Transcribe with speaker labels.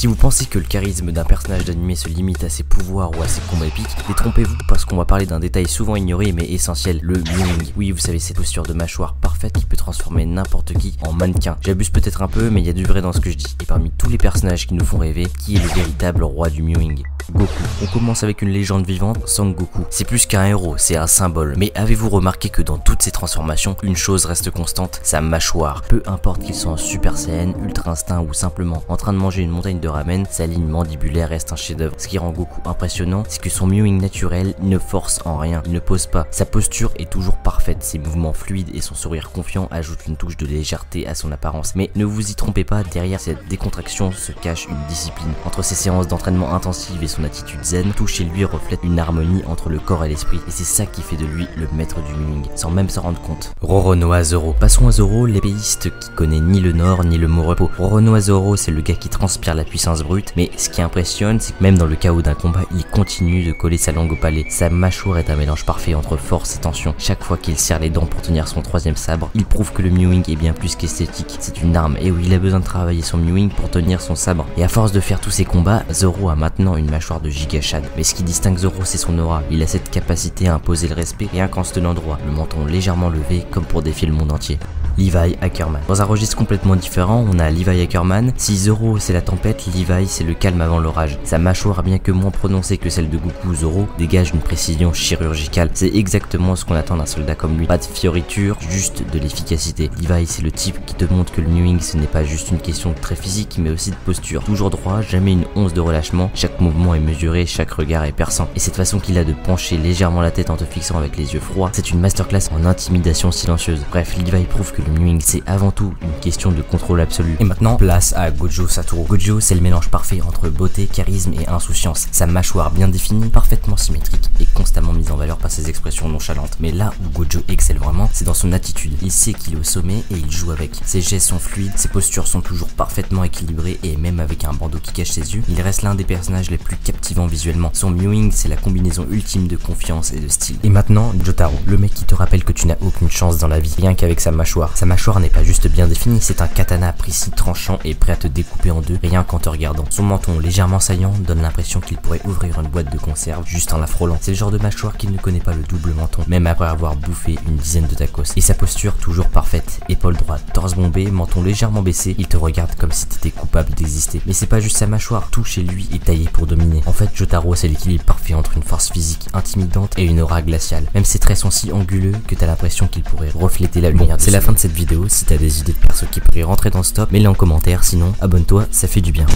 Speaker 1: Si vous pensez que le charisme d'un personnage d'anime se limite à ses pouvoirs ou à ses combats épiques, détrompez-vous parce qu'on va parler d'un détail souvent ignoré mais essentiel, le mewing. Oui, vous savez, cette posture de mâchoire parfaite qui peut transformer n'importe qui en mannequin. J'abuse peut-être un peu, mais il y a du vrai dans ce que je dis. Et parmi tous les personnages qui nous font rêver, qui est le véritable roi du mewing? Goku. On commence avec une légende vivante, Sangoku. C'est plus qu'un héros, c'est un symbole. Mais avez-vous remarqué que dans toutes ces transformations, une chose reste constante, sa mâchoire. Peu importe qu'il soit en Super Saiyan, Ultra Instinct ou simplement en train de manger une montagne de ramen, sa ligne mandibulaire reste un chef-d'œuvre. Ce qui rend Goku impressionnant, c'est que son mewing naturel ne force en rien, il ne pose pas. Sa posture est toujours parfaite, ses mouvements fluides et son sourire confiant ajoutent une touche de légèreté à son apparence. Mais ne vous y trompez pas, derrière cette décontraction se cache une discipline. Entre ses séances d'entraînement intensives et son attitude zen, tout chez lui reflète une harmonie entre le corps et l'esprit. Et c'est ça qui fait de lui le maître du mewing, sans même s'en rendre compte. Roronoa Zoro. Passons à Zoro, l'épéiste qui connaît ni le nord ni le mot repos. Roronoa Zoro, c'est le gars qui transpire la puissance brute, mais ce qui impressionne, c'est que même dans le chaos d'un combat, il continue de coller sa langue au palais. Sa mâchoire est un mélange parfait entre force et tension. Chaque fois qu'il serre les dents pour tenir son troisième sabre, il prouve que le mewing est bien plus qu'esthétique. C'est une arme, et où il a besoin de travailler son mewing pour tenir son sabre. Et à force de faire tous ces combats, Zoro a maintenant une mâchoire de Giga-Shad. Mais ce qui distingue Zoro, c'est son aura. Il a cette capacité à imposer le respect rien qu'en se tenant droit, le menton légèrement levé comme pour défier le monde entier. Levi Ackerman. Dans un registre complètement différent, on a Levi Ackerman. Si Zoro c'est la tempête, Levi c'est le calme avant l'orage. Sa mâchoire, bien que moins prononcée que celle de Goku, Zoro dégage une précision chirurgicale. C'est exactement ce qu'on attend d'un soldat comme lui. Pas de fioritures, juste de l'efficacité. Levi c'est le type qui te montre que le mewing ce n'est pas juste une question de trait physique mais aussi de posture. Toujours droit, jamais une once de relâchement, chaque mouvement est mesuré, chaque regard est perçant. Et cette façon qu'il a de pencher légèrement la tête en te fixant avec les yeux froids, c'est une masterclass en intimidation silencieuse. Bref, Levi prouve que le mewing c'est avant tout une question de contrôle absolu. Et maintenant, place à Gojo Satoru. Gojo c'est le mélange parfait entre beauté, charisme et insouciance. Sa mâchoire bien définie, parfaitement symétrique et constamment mise en valeur par ses expressions nonchalantes. Mais là où Gojo excelle vraiment, c'est dans son attitude. Il sait qu'il est au sommet et il joue avec. Ses gestes sont fluides, ses postures sont toujours parfaitement équilibrées et même avec un bandeau qui cache ses yeux, il reste l'un des personnages les plus captivants visuellement. Son mewing c'est la combinaison ultime de confiance et de style. Et maintenant, Jotaro, le mec qui te rappelle que tu n'as aucune chance dans la vie, rien qu'avec sa mâchoire. Sa mâchoire n'est pas juste bien définie, c'est un katana précis, tranchant et prêt à te découper en deux, rien qu'en te regardant. Son menton légèrement saillant donne l'impression qu'il pourrait ouvrir une boîte de conserve juste en la frôlant. C'est le genre de mâchoire qu'il ne connaît pas le double menton, même après avoir bouffé une dizaine de tacos. Et sa posture toujours parfaite, épaule droite, torse bombé, menton légèrement baissé, il te regarde comme si t'étais coupable d'exister. Mais c'est pas juste sa mâchoire, tout chez lui est taillé pour dominer. En fait, Jotaro c'est l'équilibre parfait entre une force physique intimidante et une aura glaciale. Même ses traits sont si anguleux que t'as l'impression qu'il pourrait refléter la lumière. C'est la fin de cette vidéo. Si t'as des idées de perso qui pourraient rentrer dans ce top, mets-les en commentaire, sinon abonne-toi, ça fait du bien.